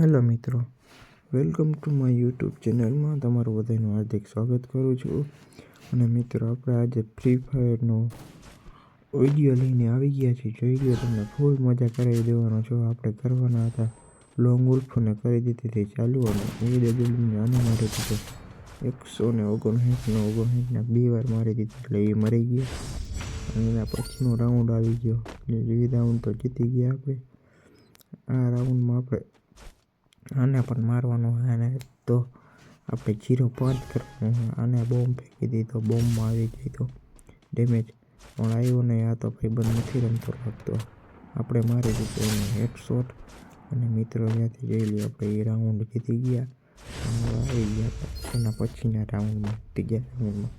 Hello મિત્રો, welcome to my YouTube ચેનલમાં તમારું બધાનું હાર્દિક સ્વાગત કરું છું. અને મિત્રો, આપણે આજે ફ્રી ફાયરનો વિડીયો લઈને આવી ગયા છીએ. જોઈ લો, તમને ફૂલ મજા કરાવી દેવાનો છો. આપણે કરવાના હતા લોંગ ઉલ્ફને કરી દીધી હતી ચાલુ, અને AWને આને મારી દીધો 159 2 વાર મારી દીધી, એટલે એ મરી ગયા. અને એના પછીનો રાઉન્ડ આવી ગયો, એ રાઉન્ડ તો જીતી ગયા આપણે. આ રાઉન્ડમાં આપણે આને પણ મારવાનો હોય, અને તો આપણે 0.5 કરવાનું. આને બોમ્બ ફેંકી દીધો, બોમ્બમાં આવી ગઈ તો ડેમેજ પણ આવ્યો નહીં. આ તો ભાઈબંધ નથી રમતો લાગતો. આપણે મારી દીધો એને હેડશોટ. અને મિત્રો, ત્યાંથી જોઈ લઈએ આપણે એ રાઉન્ડ જીતી ગયા. આવી ગયા એના પછીના રાઉન્ડમાં, ત્રીજા રાઉન્ડમાં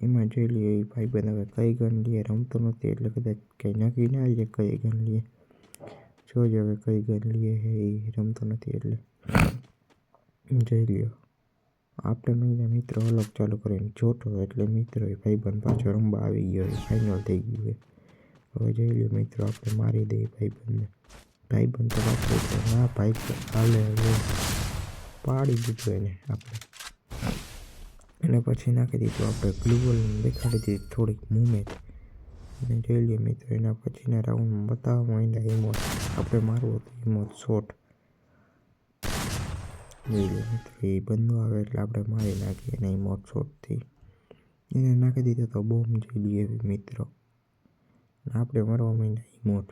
એમાં જોઈ લઈએ એ ભાઈબંધ હવે કઈ ગન લઈએ. રમતો નથી એટલે કદાચ કંઈ નક્કી ના લઈએ કઈ ગન લઈએ. જોજો હવે કઈ ગન લઈએ એ રમતો નથી એટલે જોઈ લ્યો. આપણે મહિના મિત્રો અલગ ચાલુ કરીને જોતો, એટલે મિત્રો એ ભાઈબંધ પાછો રમવા આવી ગયો, એ ફાઇનલ થઈ ગયું છે. હવે જોઈ લ્યો મિત્રો, આપણે મારી દઈએ ભાઈબંધને. ભાઈબંધ તો પાછો ના ભાઈ હાલે પાડી દીધું એને આપણે. અને પછી નાખી દીધું આપણે ગ્લુવલ, દેખાડી દીધી થોડીક મૂવમેન્ટ. અને જોઈ લ્યો મિત્રો, એના પછીના રાઉન્ડમાં બતાવવા માંડ્યા ઇમોટ. આપણે મારવું હતું ઇમોટ શોટ. જોઈ લો મિત્રો, એ બંધો આવે એટલે આપણે મારી નાખીએ એને ઇમોટ શોટથી. એને નાખી દીધો તો બોમ્બ. જોઈ લઈએ મિત્રો, આપણે મારવા માંડ્યા ઇમોટ.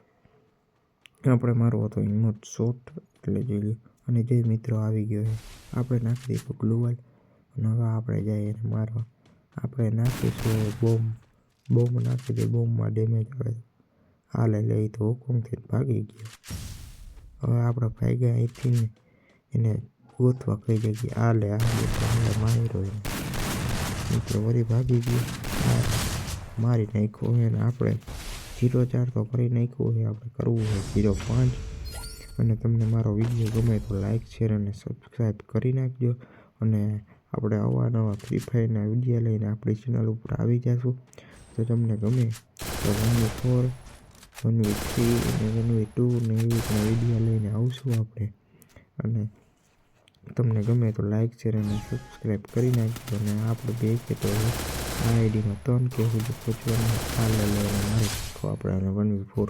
આપણે મારવો હતો ઇમોટ શોટ, એટલે જોઈ લો. અને જે મિત્રો આવી ગયો છે, આપણે નાખી દીધું ગ્લુવલ. અને હવે આપણે જઈએ એને મારવા. આપણે નાખીશું બોમ્બ નાખી દઈએ. બોમ્બમાં ડેમેજ આવે હાલે લઈ તો હુકમથી ભાગી ગયો. હવે આપણે ભાગ્યા અહીંથી ને એને ગોતવા કઈ જગ્યાએ હાલે માર્યો એને મિત્રો, વળી ભાગી ગયો. મારી નાખ્યો એને. આપણે 0.4 તો કરી નાખ્યું છે. આપણે કરવું છે 0.5. અને તમને મારો વિડીયો ગમે તો લાઇક, શેર અને સબસ્ક્રાઈબ કરી નાખજો. અને આપણે અવાનવા ફ્રી ફાયરના વિડીયો લઈને આપણી ચેનલ ઉપર આવી જશું. તો તમને ગમે તો 1v4, 1v3 અને 1v2 ને એવી રીતના વિડીયો લઈને આવશું આપણે. અને તમને ગમે તો લાઇક, શેર અને સબસ્ક્રાઈબ કરી નાખજો. અને આપણે બે કે તો આ આઈડીમાં 3K સુધી પહોંચવાનું હાલે લઈને મારી નાખો આપણે. 1v4